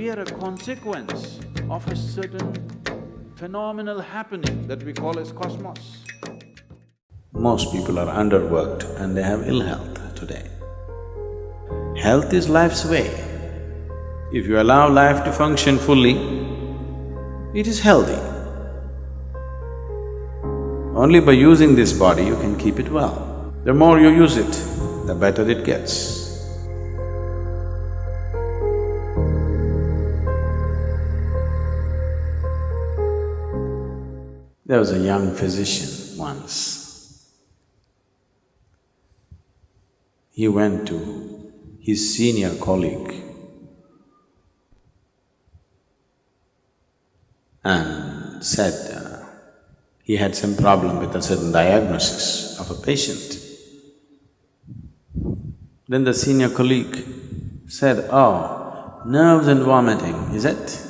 we are a consequence of a certain phenomenal happening that we call as cosmos. Most people are underworked and they have ill health today. Health is life's way. If you allow life to function fully, it is healthy. Only by using this body you can keep it well. The more you use it, the better it gets. There was a young physician once. He went to his senior colleague and said he had some problem with a certain diagnosis of a patient. Then the senior colleague said, "Oh, nerves and vomiting, is it?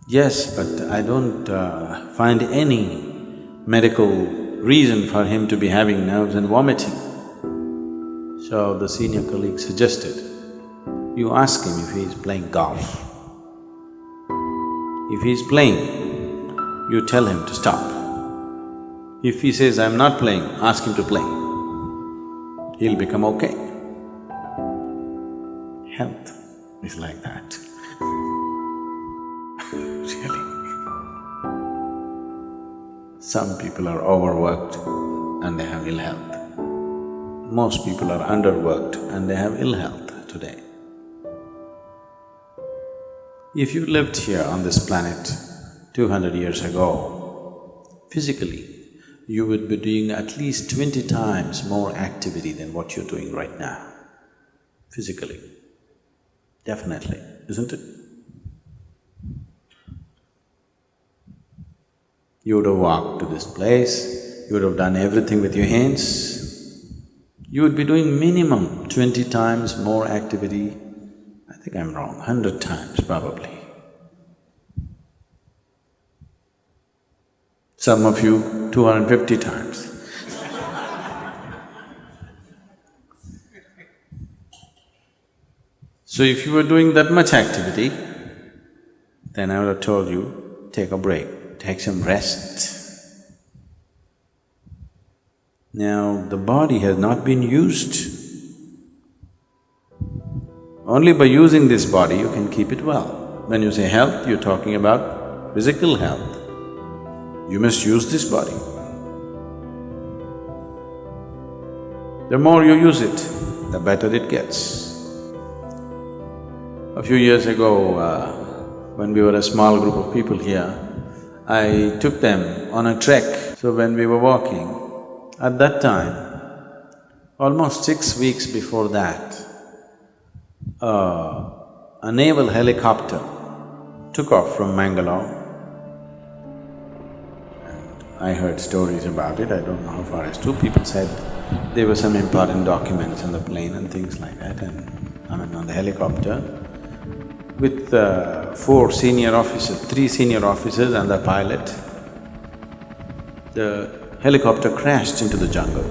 Yes, but I don't find any medical reason for him to be having nerves and vomiting." So the senior colleague suggested, you ask him if he is playing golf. If he is playing, you tell him to stop. If he says, "I'm not playing," ask him to play. He'll become okay. Health is like that. Really. Some people are overworked and they have ill health. Most people are underworked and they have ill health today. If you lived here on this planet 200 years ago, physically, you would be doing at least 20 times more activity than what you're doing right now, physically. Definitely, isn't it? You would have walked to this place, you would have done everything with your hands. You would be doing minimum 20 times more activity. I think I'm wrong, 100 times probably. Some of you 250 times. So if you were doing that much activity, then I would have told you, take a break, take some rest. Now, the body has not been used. Only by using this body you can keep it well. When you say health, you're talking about physical health. You must use this body. The more you use it, the better it gets. A few years ago, when we were a small group of people here, I took them on a trek. So when we were walking, at that time, almost 6 weeks before that, a naval helicopter took off from Mangalore. And I heard stories about it, I don't know how far it's true. People said there were some important documents on the plane and things like that, and on the helicopter with 4 senior officers, 3 senior officers and the pilot. The helicopter crashed into the jungle.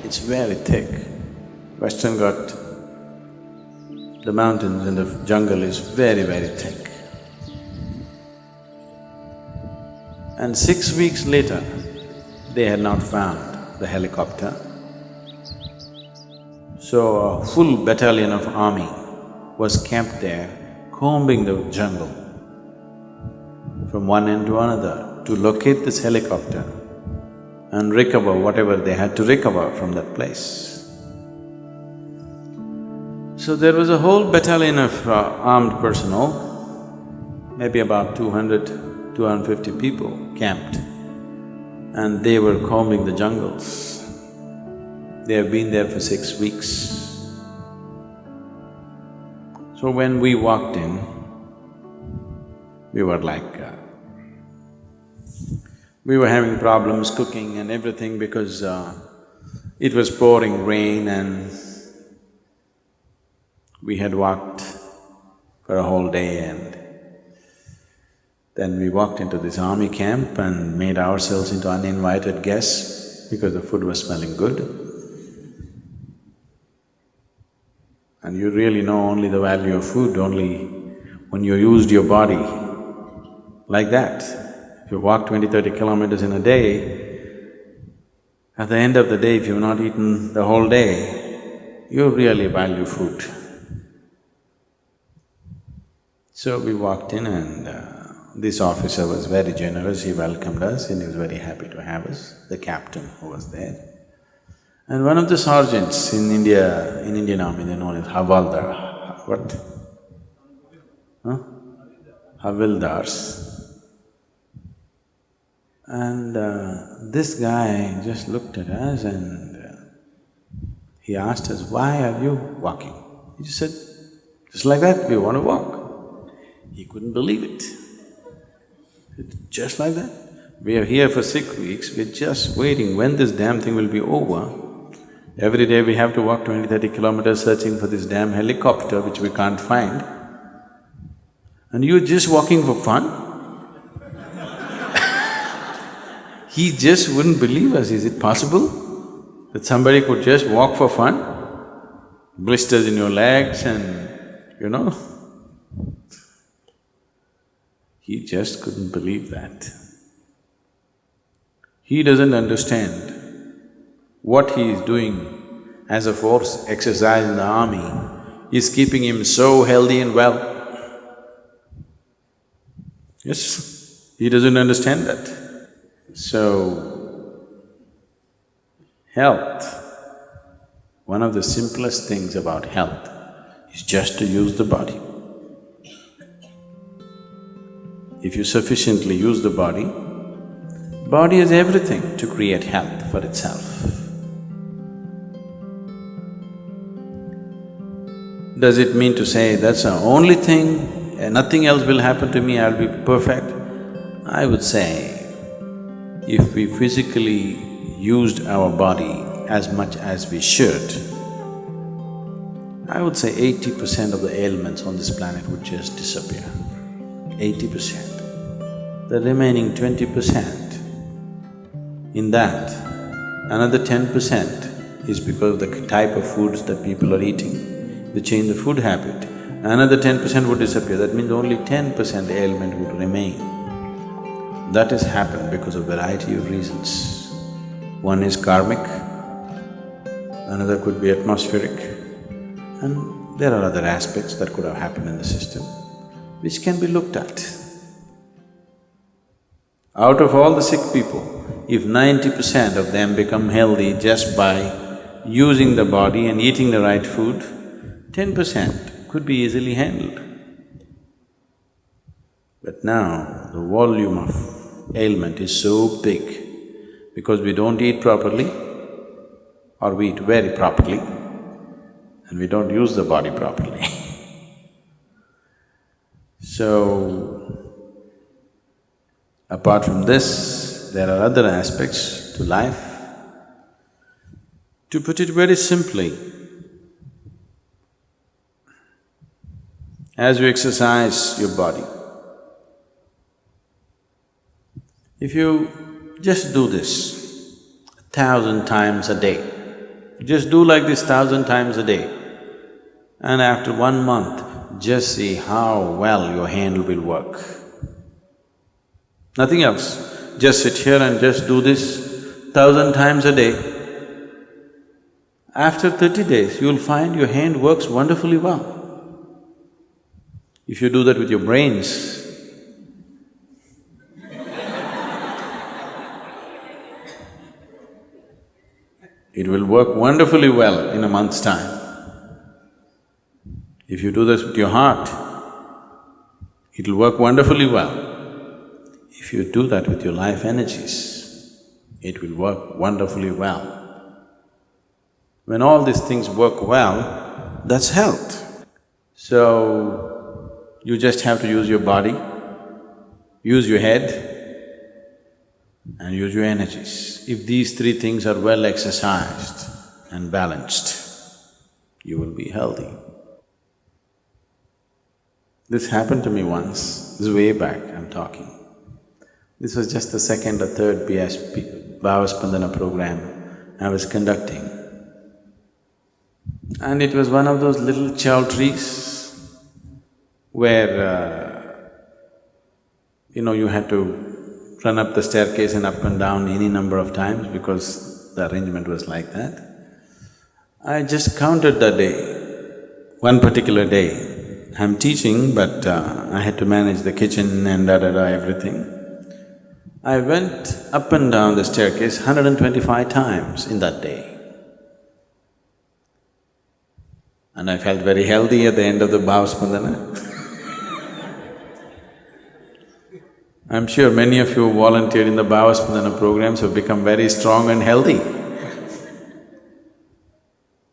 It's very thick. Western Ghat, the mountains and the jungle is very, very thick. And 6 weeks later, they had not found the helicopter. So a full battalion of army was camped there, combing the jungle from one end to another to locate this helicopter and recover whatever they had to recover from that place. So there was a whole battalion of armed personnel, maybe about 200, 250 people camped, and they were combing the jungles. They have been there for 6 weeks. So when we walked in, we were like… we were having problems cooking and everything because it was pouring rain and we had walked for a whole day, and then we walked into this army camp and made ourselves into uninvited guests because the food was smelling good. and you really know only the value of food only when you used your body like that. If you walk 20-30 kilometers in a day, at the end of the day, if you've not eaten the whole day, you really value food. So we walked in and this officer was very generous, he welcomed us and he was very happy to have us, the captain who was there. And one of the sergeants in India, in Indian army, they're known as Havaldar. What? Huh? Havildars. And this guy just looked at us and he asked us, "Why are you walking?" He just said, "Just like that, we want to walk." He couldn't believe it. Just like that. We are here for 6 weeks, we're just waiting when this damn thing will be over. Every day we have to walk 20-30 kilometers searching for this damn helicopter which we can't find. And you're just walking for fun? He just wouldn't believe us. Is it possible that somebody could just walk for fun? Blisters in your legs and you know. He just couldn't believe that. He doesn't understand what he is doing as a force exercise in the army is keeping him so healthy and well. Yes, he doesn't understand that. So, health, one of the simplest things about health is just to use the body. If you sufficiently use the body has everything to create health for itself. Does it mean to say that's the only thing, nothing else will happen to me, I'll be perfect? I would say, if we physically used our body as much as we should, I would say 80% of the ailments on this planet would just disappear. 80%. The remaining 20%, in that, another 10% is because of the type of foods that people are eating. They change the food habit, another 10% would disappear. That means only 10% ailment would remain. That has happened because of variety of reasons. One is karmic, another could be atmospheric, and there are other aspects that could have happened in the system which can be looked at. Out of all the sick people, if 90% of them become healthy just by using the body and eating the right food, 10% could be easily handled. But now, the volume of ailment is so big because we don't eat properly or we eat very properly and we don't use the body properly. So, apart from this, there are other aspects to life. To put it very simply, as you exercise your body, if you just do this 1,000 times a day, just do like this 1,000 times a day, and after 1 month, just see how well your hand will work. Nothing else, just sit here and just do this 1,000 times a day. After 30 days, you'll find your hand works wonderfully well. If you do that with your brains, it will work wonderfully well in a month's time. If you do this with your heart, it'll work wonderfully well. If you do that with your life energies, it will work wonderfully well. When all these things work well, that's health. So, you just have to use your body, use your head, and use your energies. If these three things are well exercised and balanced, you will be healthy. This happened to me once, this is way back I'm talking. This was just the second or third BSP, Bhavaspandana program I was conducting. And it was one of those little chow trees where, you had to run up the staircase and up and down any number of times because the arrangement was like that. I just counted that day, one particular day. I'm teaching, but I had to manage the kitchen and da-da-da, everything. I went up and down the staircase 125 times in that day. And I felt very healthy at the end of the Bhavaspandana. I'm sure many of you who volunteered in the Bhavaspandana programs have become very strong and healthy.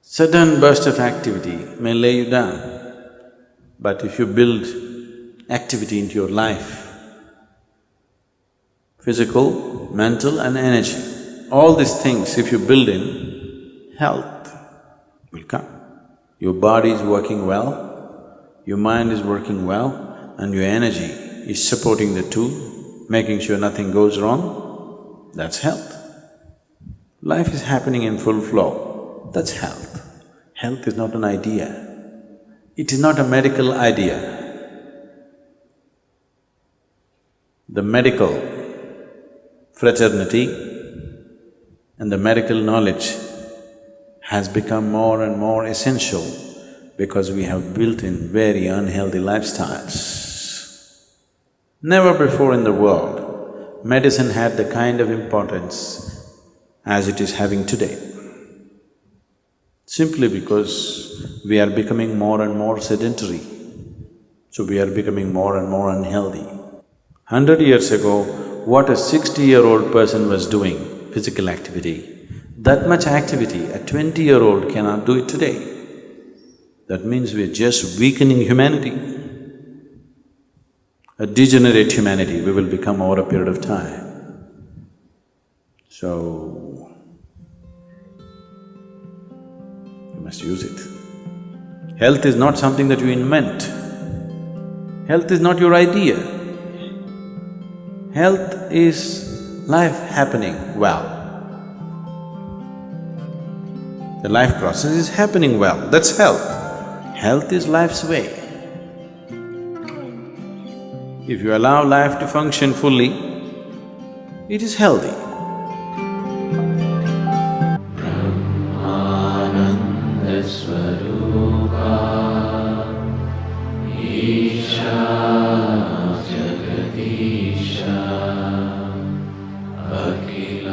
Sudden burst of activity may lay you down, but if you build activity into your life, physical, mental and energy, all these things if you build in, health will come. Your body is working well, your mind is working well, and your energy is supporting the two, making sure nothing goes wrong, that's health. Life is happening in full flow, that's health. Health is not an idea, it is not a medical idea. The medical fraternity and the medical knowledge has become more and more essential because we have built in very unhealthy lifestyles. Never before in the world, medicine had the kind of importance as it is having today. Simply because we are becoming more and more sedentary, so we are becoming more and more unhealthy. 100 years ago, what a 60-year-old person was doing, physical activity, that much activity a 20-year-old cannot do it today. That means we're just weakening humanity. A degenerate humanity we will become over a period of time. So, you must use it. Health is not something that you invent. Health is not your idea. Health is life happening well. The life process is happening well, that's health. Health is life's way. If you allow life to function fully, it is healthy. Akhil